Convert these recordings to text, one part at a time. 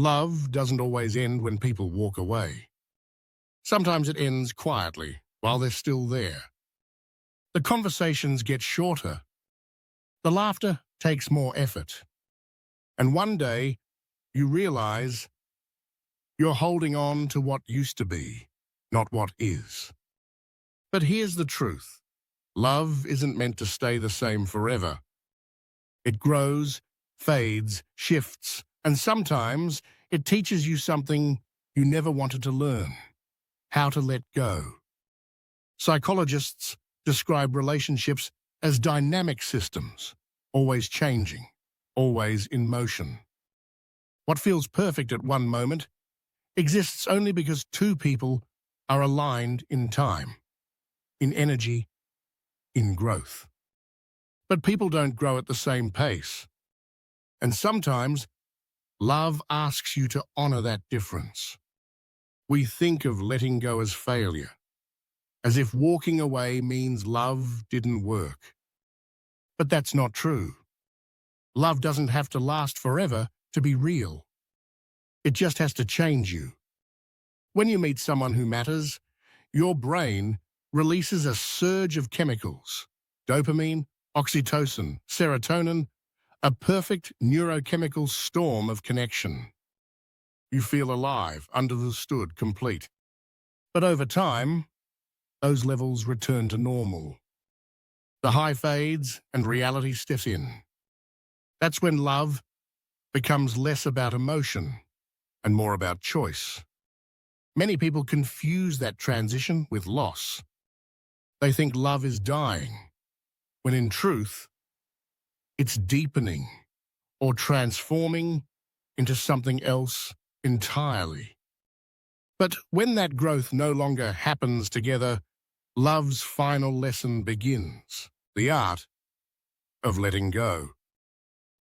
Love doesn't always end when people walk away. Sometimes it ends quietly while they're still there. The conversations get shorter. The laughter takes more effort. And one day, you realize you're holding on to what used to be, not what is. But here's the truth. Love isn't meant to stay the same forever. It grows, fades, shifts, and sometimes it teaches you something you never wanted to learn: how to let go. Psychologists describe relationships as dynamic systems, always changing, always in motion. What feels perfect at one moment exists only because two people are aligned in time, in energy, in growth. But people don't grow at the same pace. And sometimes, love asks you to honor that difference. We think of letting go as failure, as if walking away means love didn't work. But that's not true. Love doesn't have to last forever to be real. It just has to change you. When you meet someone who matters, your brain releases a surge of chemicals: dopamine, oxytocin, serotonin, a perfect neurochemical storm of connection. You feel alive, understood, complete. But over time, those levels return to normal. The high fades and reality steps in. That's when love becomes less about emotion and more about choice. Many people confuse that transition with loss. They think love is dying, when in truth, it's deepening or transforming into something else entirely. But when that growth no longer happens together, love's final lesson begins: the art of letting go.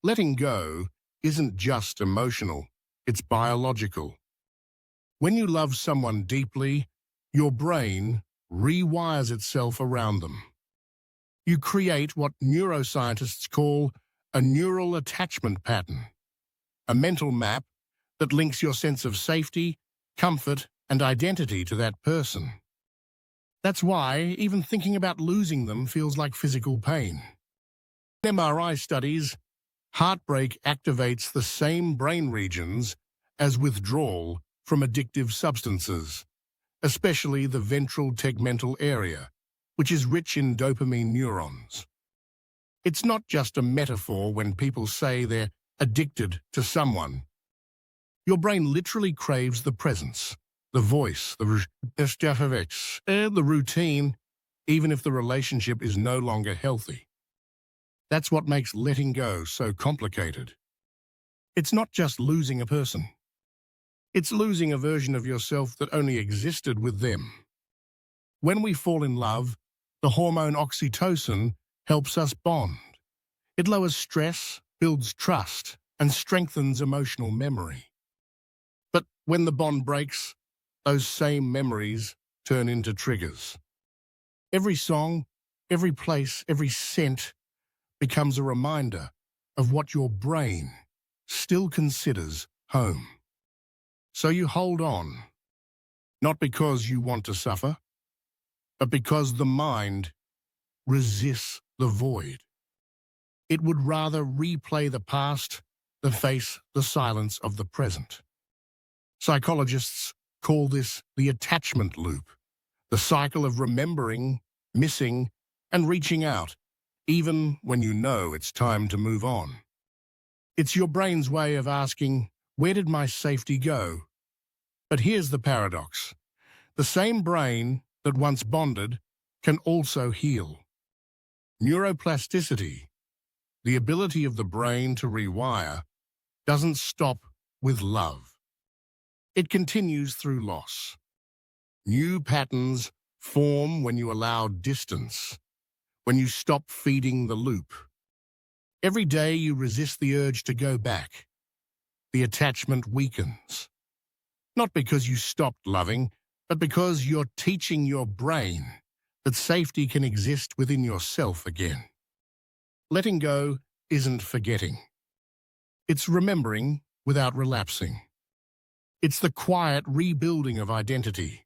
Letting go isn't just emotional, it's biological. When you love someone deeply, your brain rewires itself around them. You create what neuroscientists call a neural attachment pattern, a mental map that links your sense of safety, comfort, and identity to that person. That's why even thinking about losing them feels like physical pain. In MRI studies, heartbreak activates the same brain regions as withdrawal from addictive substances, especially the ventral tegmental area, which is rich in dopamine neurons. It's not just a metaphor when people say they're addicted to someone. Your brain literally craves the presence, the voice, the routine, even if the relationship is no longer healthy. That's what makes letting go so complicated. It's not just losing a person. It's losing a version of yourself that only existed with them. When we fall in love, the hormone oxytocin helps us bond. It lowers stress, builds trust, and strengthens emotional memory. But when the bond breaks, those same memories turn into triggers. Every song, every place, every scent becomes a reminder of what your brain still considers home. So you hold on, not because you want to suffer, but because the mind resists the void. It would rather replay the past than face the silence of the present. Psychologists call this the attachment loop, the cycle of remembering, missing, and reaching out, even when you know it's time to move on. It's your brain's way of asking, where did my safety go? But here's the paradox. The same brain that once bonded can also heal. Neuroplasticity, the ability of the brain to rewire, doesn't stop with love. It continues through loss. New patterns form when you allow distance, when you stop feeding the loop. Every day you resist the urge to go back. The attachment weakens. Not because you stopped loving, but because you're teaching your brain that safety can exist within yourself again. Letting go isn't forgetting. It's remembering without relapsing. It's the quiet rebuilding of identity.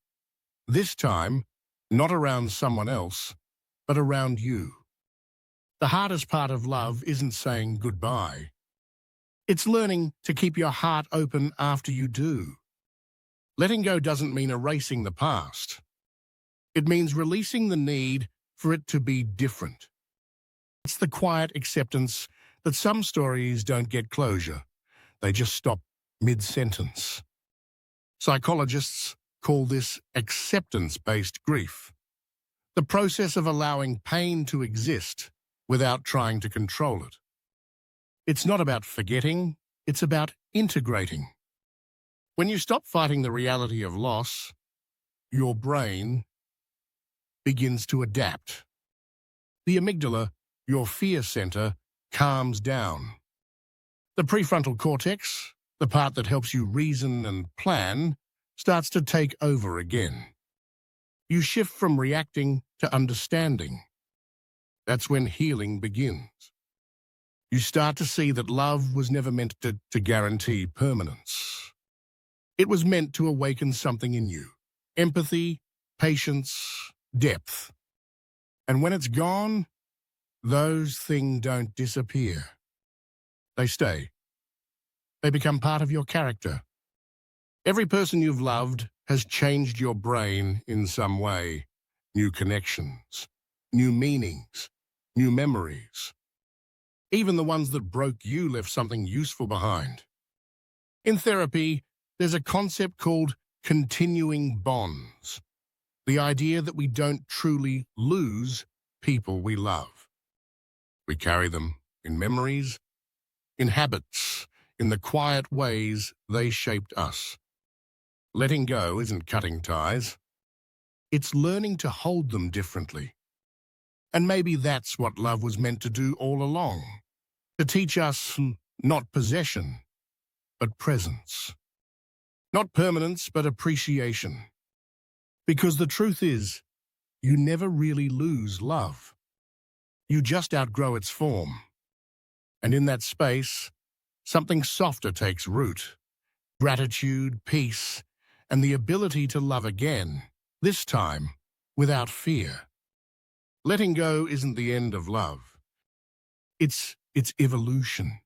This time, not around someone else, but around you. The hardest part of love isn't saying goodbye. It's learning to keep your heart open after you do. Letting go doesn't mean erasing the past. It means releasing the need for it to be different. It's the quiet acceptance that some stories don't get closure. They just stop mid-sentence. Psychologists call this acceptance-based grief, the process of allowing pain to exist without trying to control it. It's not about forgetting, it's about integrating. When you stop fighting the reality of loss, your brain begins to adapt. The amygdala, your fear center, calms down. The prefrontal cortex, the part that helps you reason and plan, starts to take over again. You shift from reacting to understanding. That's when healing begins. You start to see that love was never meant to guarantee permanence. It was meant to awaken something in you. Empathy, patience, depth. And when it's gone, those things don't disappear. They stay. They become part of your character. Every person you've loved has changed your brain in some way. New connections, new meanings, new memories. Even the ones that broke you left something useful behind. In therapy, there's a concept called continuing bonds. The idea that we don't truly lose people we love. We carry them in memories, in habits, in the quiet ways they shaped us. Letting go isn't cutting ties. It's learning to hold them differently. And maybe that's what love was meant to do all along. To teach us not possession, but presence. Not permanence, but appreciation. Because the truth is, you never really lose love. You just outgrow its form. And in that space, something softer takes root. Gratitude, peace, and the ability to love again, this time without fear. Letting go isn't the end of love. It's its evolution.